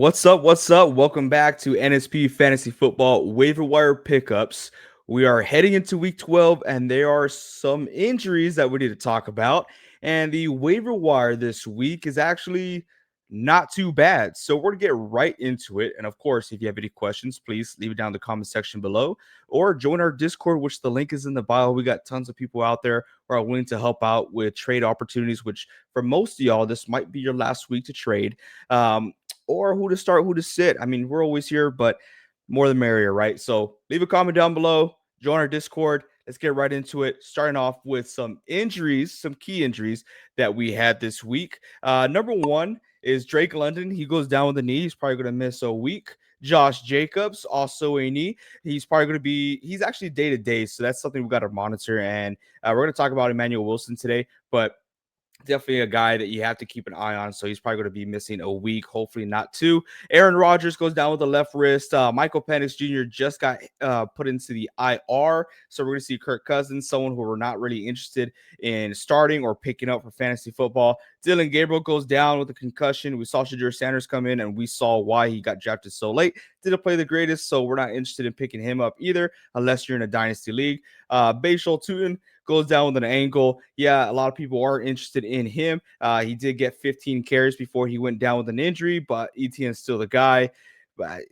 What's up? What's up? Welcome back to NSP Fantasy Football Waiver Wire Pickups. We are heading into week 12, and there are some injuries that we need to talk about. And the waiver wire this week is actually not too bad. So we're going to get right into it. And of course, if you have any questions, please leave it down in the comment section below or join our Discord, which the link is in the bio. We got tons of people out there who are willing to help out with trade opportunities, which for most of y'all, this might be your last week to trade. Or who to start, who to sit. I mean, we're always here, but more the merrier, right? So leave a comment down below, join our Discord. Let's get right into it. Starting off with some injuries, some key injuries that we had this week. Number one is Drake London. He goes down with a knee. He's probably going to miss a week. Josh Jacobs, also a knee. He's probably going to he's actually day to day. So that's something we got to monitor. And we're going to talk about Emmanuel Wilson today. But definitely a guy that you have to keep an eye on. So he's probably going to be missing a week, hopefully not two. Aaron Rodgers goes down with the left wrist. Michael Penix Jr. just got put into the IR. So we're going to see Kirk Cousins, someone who we're not really interested in starting or picking up for fantasy football. Dylan Gabriel goes down with a concussion. We saw Shadur Sanders come in, and we saw why he got drafted so late. Didn't play the greatest, so we're not interested in picking him up either, unless you're in a dynasty league. Bashal Tutin goes down with an ankle. Yeah, a lot of people are interested in him. He did get 15 carries before he went down with an injury, but ETN's still the guy. But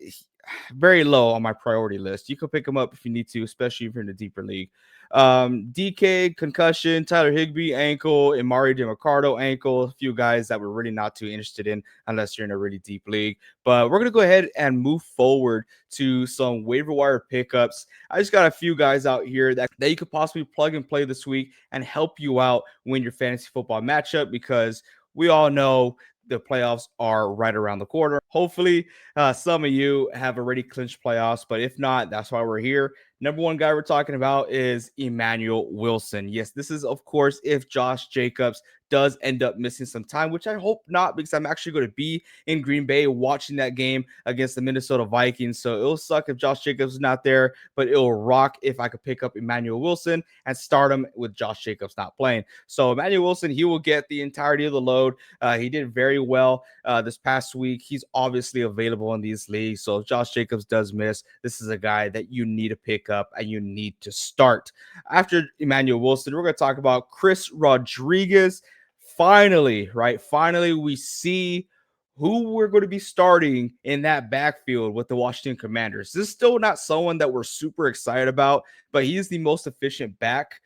very low on my priority list. You can pick him up if you need to, especially if you're in a deeper league. DK, concussion, Tyler Higbee, ankle, Amari DeMarcado, ankle, a few guys that we're really not too interested in unless you're in a really deep league. But we're going to go ahead and move forward to some waiver wire pickups. I just got a few guys out here that you could possibly plug and play this week and help you out win your fantasy football matchup because we all know the playoffs are right around the corner. Hopefully, some of you have already clinched playoffs, but if not, that's why we're here. Number one guy we're talking about is Emmanuel Wilson. Yes, this is, of course, if Josh Jacobs does end up missing some time, which I hope not, because I'm actually going to be in Green Bay watching that game against the Minnesota Vikings. So it'll suck if Josh Jacobs is not there, but it'll rock if I could pick up Emmanuel Wilson and start him with Josh Jacobs not playing. So Emmanuel Wilson, he will get the entirety of the load. He did very well this past week. He's obviously available in these leagues. So if Josh Jacobs does miss, this is a guy that you need to pick up and you need to start. After Emmanuel Wilson, we're going to talk about Chris Rodriguez. Finally, right? Finally, we see who we're going to be starting in that backfield with the Washington Commanders. This is still not someone that we're super excited about, but he's the most efficient back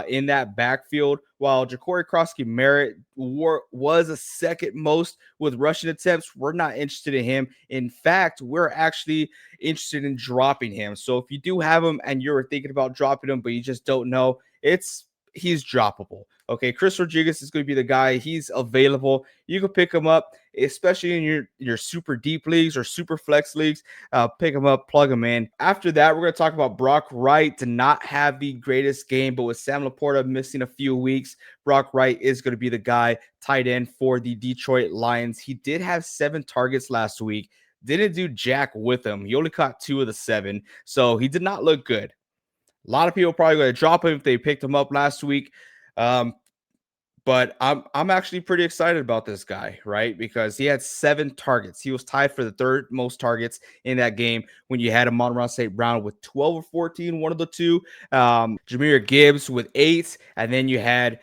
in that backfield, while Ja'Cory Krosky-Merritt was a second most with rushing attempts. We're not interested in him. In fact, we're actually interested in dropping him. So if you do have him and you're thinking about dropping him, but you just don't know, he's droppable. Okay, Chris Rodriguez is going to be the guy. He's available. You can pick him up, especially in your super deep leagues or super flex leagues. Pick him up, plug him in. After that, we're going to talk about Brock Wright to not have the greatest game, but with Sam Laporta missing a few weeks, Brock Wright is going to be the guy tight end for the Detroit Lions. He did have 7 targets last week. Didn't do jack with him. He only caught 2 of the 7, so he did not look good. A lot of people probably going to drop him if they picked him up last week. But I'm actually pretty excited about this guy, right? Because he had 7 targets. He was tied for the 3rd most targets in that game when you had Amon-Ra St. Brown with 12 or 14, one of the two. Jahmyr Gibbs with 8, and then you had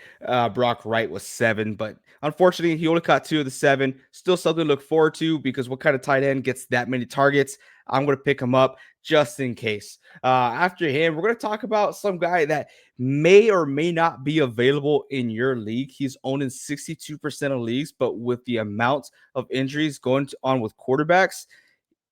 Brock Wright with 7. But unfortunately, he only caught 2 of the 7. Still something to look forward to because what kind of tight end gets that many targets? I'm going to pick him up just in case. After him, we're going to talk about some guy that may or may not be available in your league. He's owned in 62% of leagues, but with the amount of injuries going on with quarterbacks,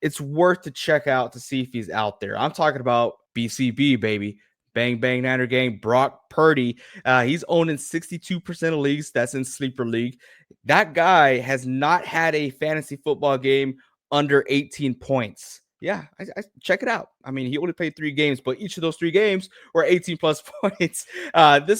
it's worth to check out to see if he's out there. I'm talking about BCB, baby. Bang, bang, Niner gang. Brock Purdy. He's owned in 62% of leagues. That's in Sleeper League. That guy has not had a fantasy football game under 18 points. Yeah, I check it out. I mean, he only played 3 games, but each of those 3 games were 18 plus points.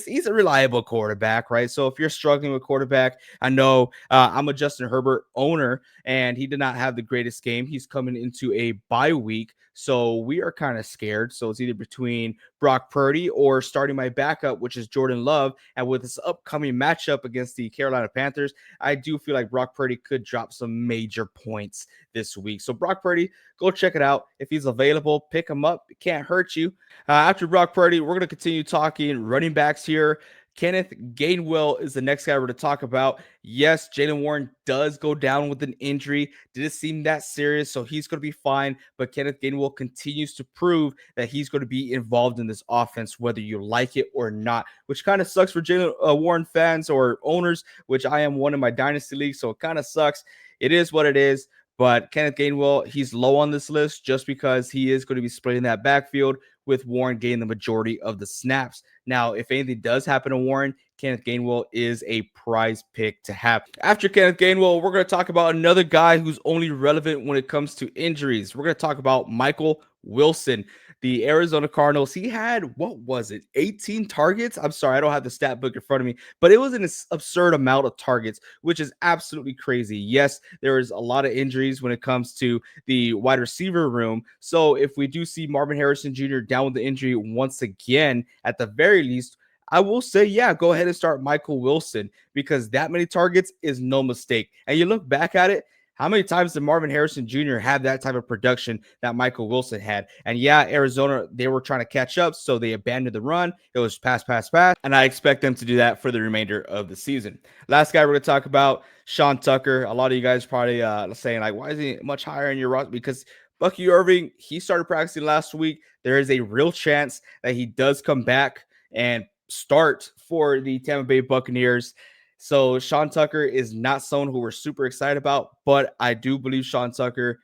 He's a reliable quarterback, right? So if you're struggling with quarterback, I know I'm a Justin Herbert owner, and he did not have the greatest game. He's coming into a bye week, so we are kind of scared. So it's either between Brock Purdy or starting my backup, which is Jordan Love. And with this upcoming matchup against the Carolina Panthers, I do feel like Brock Purdy could drop some major points this week. So Brock Purdy, go check it out. If he's available, pick him up. It can't hurt you. After Brock Purdy, we're going to continue talking running backs here. Kenneth Gainwell is the next guy we're to talk about. Yes, Jaylen Warren does go down with an injury. Did it seem that serious? So he's going to be fine. But Kenneth Gainwell continues to prove that he's going to be involved in this offense, whether you like it or not, which kind of sucks for Jaylen Warren fans or owners, which I am one in my dynasty league. So it kind of sucks. It is what it is. But Kenneth Gainwell, he's low on this list just because he is going to be splitting that backfield with Warren getting the majority of the snaps. Now, if anything does happen to Warren, Kenneth Gainwell is a prize pick to have. After Kenneth Gainwell, we're going to talk about another guy who's only relevant when it comes to injuries. We're going to talk about Michael Wilson, the Arizona Cardinals. He had, what was it, 18 targets? I'm sorry, I don't have the stat book in front of me, but it was an absurd amount of targets, which is absolutely crazy. Yes, there is a lot of injuries when it comes to the wide receiver room. So if we do see Marvin Harrison Jr. down with the injury once again, at the very least, I will say, yeah, go ahead and start Michael Wilson because that many targets is no mistake. And you look back at it, how many times did Marvin Harrison Jr. have that type of production that Michael Wilson had? And yeah, Arizona, they were trying to catch up, so they abandoned the run. It was pass, pass, pass. And I expect them to do that for the remainder of the season. Last guy we're going to talk about, Sean Tucker. A lot of you guys probably saying, like, why is he much higher in your roster? Because Bucky Irving, he started practicing last week. There is a real chance that he does come back and start for the Tampa Bay Buccaneers. So Sean Tucker is not someone who we're super excited about, but I do believe Sean Tucker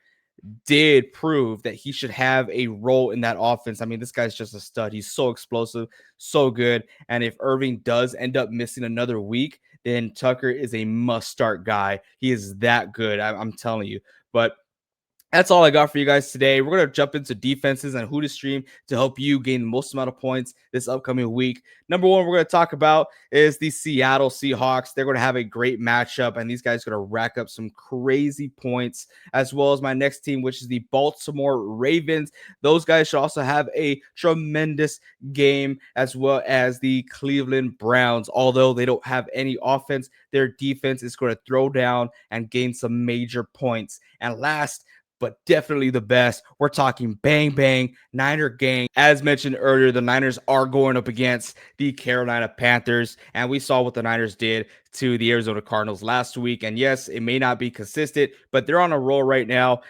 did prove that he should have a role in that offense. I mean, this guy's just a stud. He's so explosive, so good. And if Irving does end up missing another week, then Tucker is a must-start guy. He is that good. I'm telling you. But that's all I got for you guys today. We're going to jump into defenses and who to stream to help you gain the most amount of points this upcoming week. Number one, we're going to talk about is the Seattle Seahawks. They're going to have a great matchup, and these guys are going to rack up some crazy points, as well as my next team, which is the Baltimore Ravens. Those guys should also have a tremendous game, as well as the Cleveland Browns. Although they don't have any offense, their defense is going to throw down and gain some major points. And last, but definitely the best, we're talking bang, bang, Niner gang. As mentioned earlier, the Niners are going up against the Carolina Panthers, and we saw what the Niners did to the Arizona Cardinals last week. And yes, it may not be consistent, but they're on a roll right now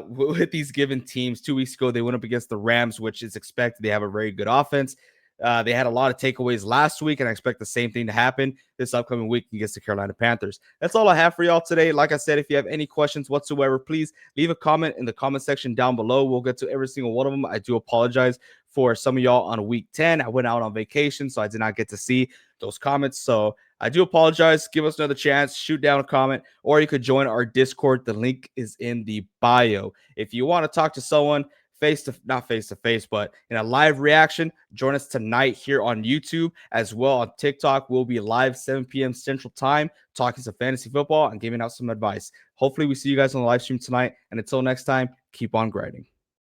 with these given teams. 2 weeks ago, they went up against the Rams, which is expected. They have a very good offense. They had a lot of takeaways last week, and I expect the same thing to happen this upcoming week against the Carolina Panthers. That's all I have for y'all today. Like I said, if you have any questions whatsoever, please leave a comment in the comment section down below. We'll get to every single one of them. I do apologize for some of y'all on week 10. I went out on vacation, so I did not get to see those comments. So I do apologize. Give us another chance. Shoot down a comment, or you could join our Discord. The link is in the bio. If you want to talk to someone, not face to face, but in a live reaction, join us tonight here on YouTube as well. On TikTok, we'll be live 7 p.m. Central Time, talking some fantasy football and giving out some advice. Hopefully, we see you guys on the live stream tonight. And until next time, keep on grinding.